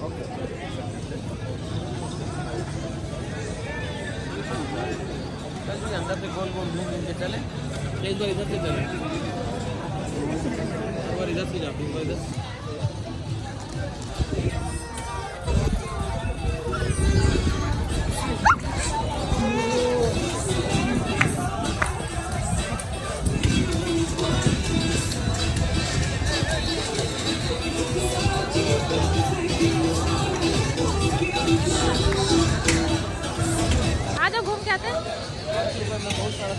चल अंदर से गोल गोल घूम घूम के चले, एक बार इधर से चले, एक बार इधर से जाओ, एक बार इधर। आज घूम के आते हैं। बहुत सारा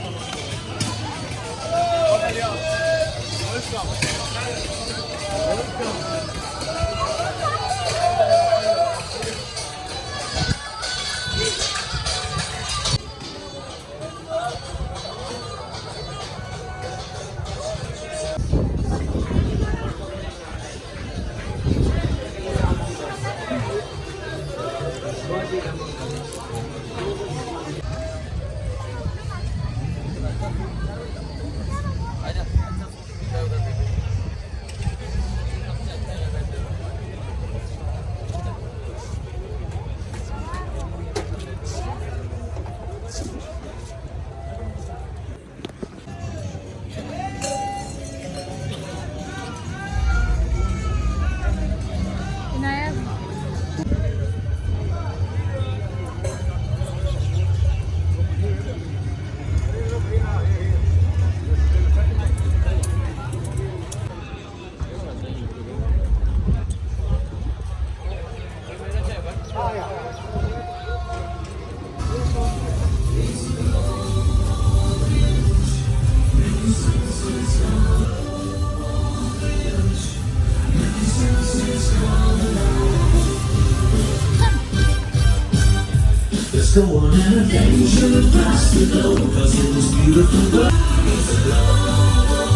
Go on an adventure across the globe, 'cause it was beautiful world. It's a global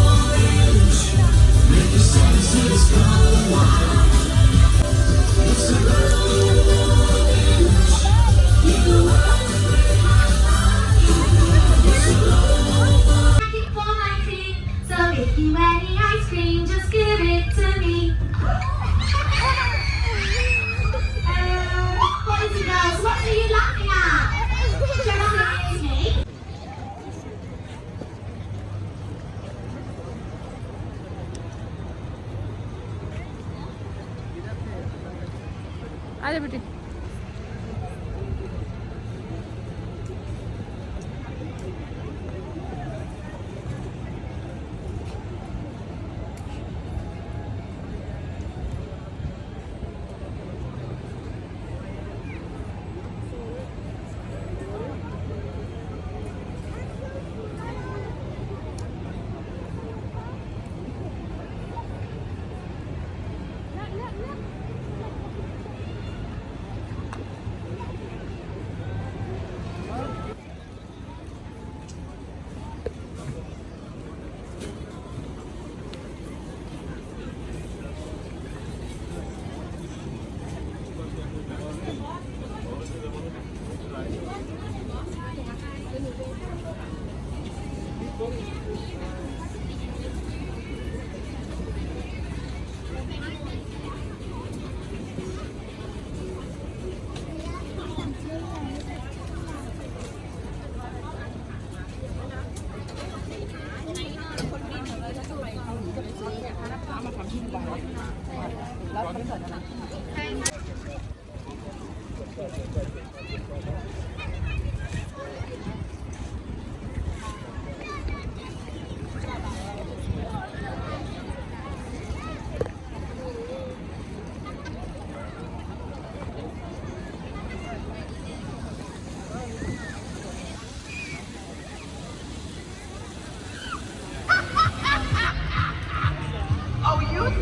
illusion. Make the senses go wild. It's a global illusion. You go out and play my mind. It's a global. For my team, so if you any ice cream, just give it to me. Boys and girls, what are you laughing at? Just like me. आजा बेटी।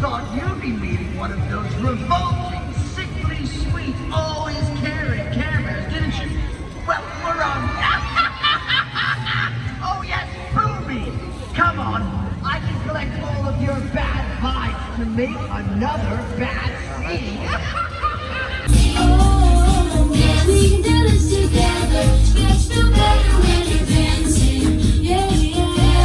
Thought you'd be meeting one of those revolting, sickly sweet, always caring cameras, didn't you? Well, we're on. Oh yes, prove me. Come on, I can collect all of your bad vibes to make another bad scene. Oh, yeah, we can do this together. Let's feel better when you're dancing. Yeah, yeah, yeah.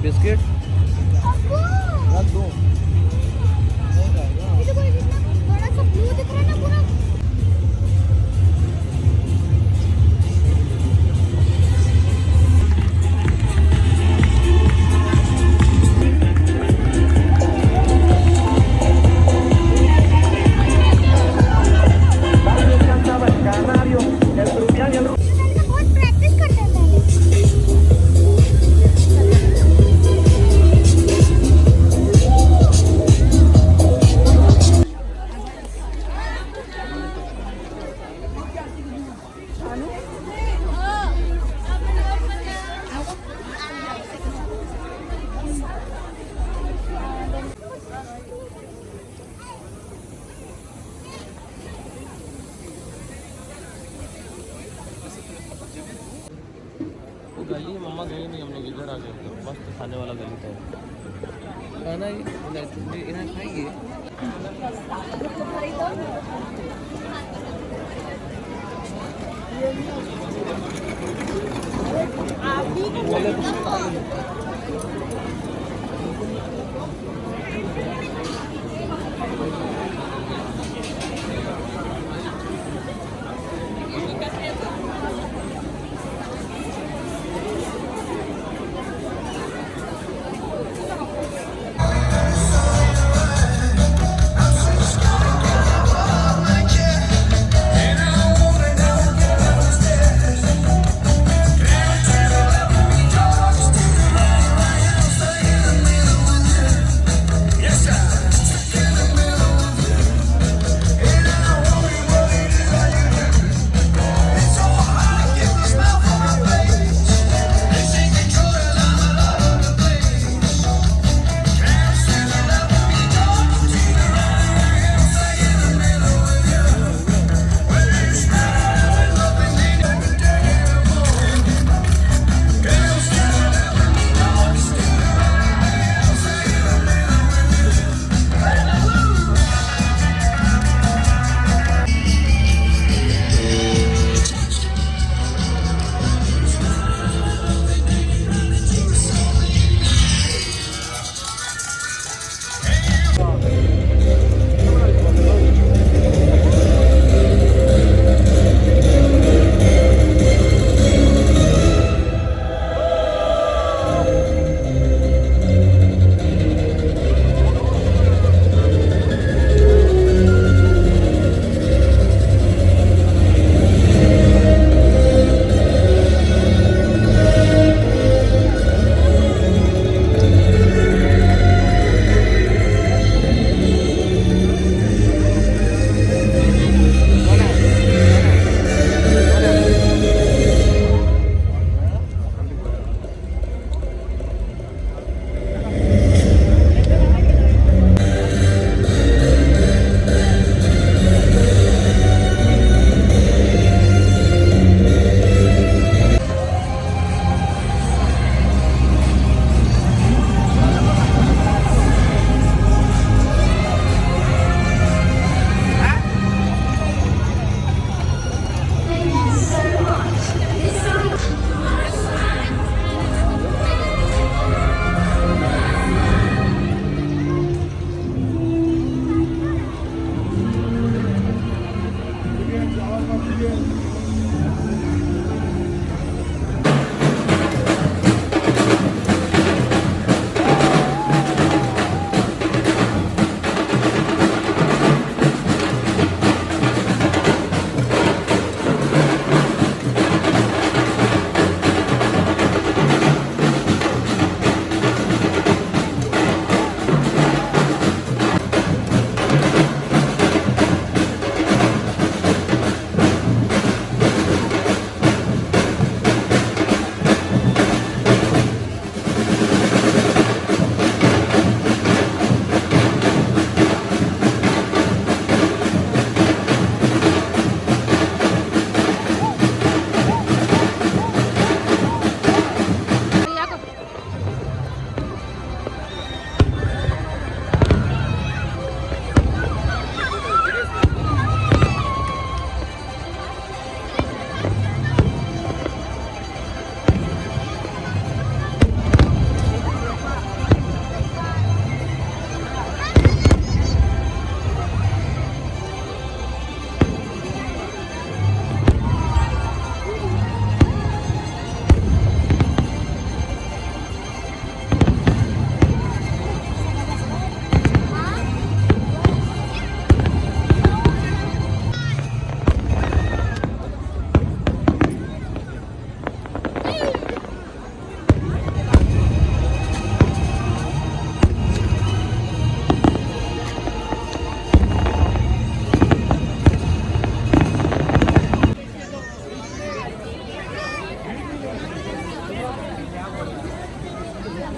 Biscuit रख दूँ ये देखो ये कितना बड़ा सा blue दिख रहा है ना पूरा। बहुत प्रैक्टिस करते हैं वो गली मम्मा गई नहीं, हम लोग इधर आ गए। मस्त खाने वाला गली था खाना ही इन्हें खाएंगे।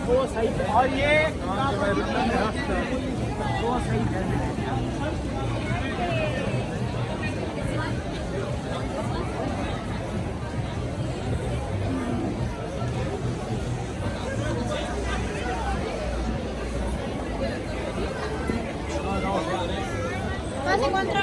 वो सही और ये वो सही है Vas a encontrar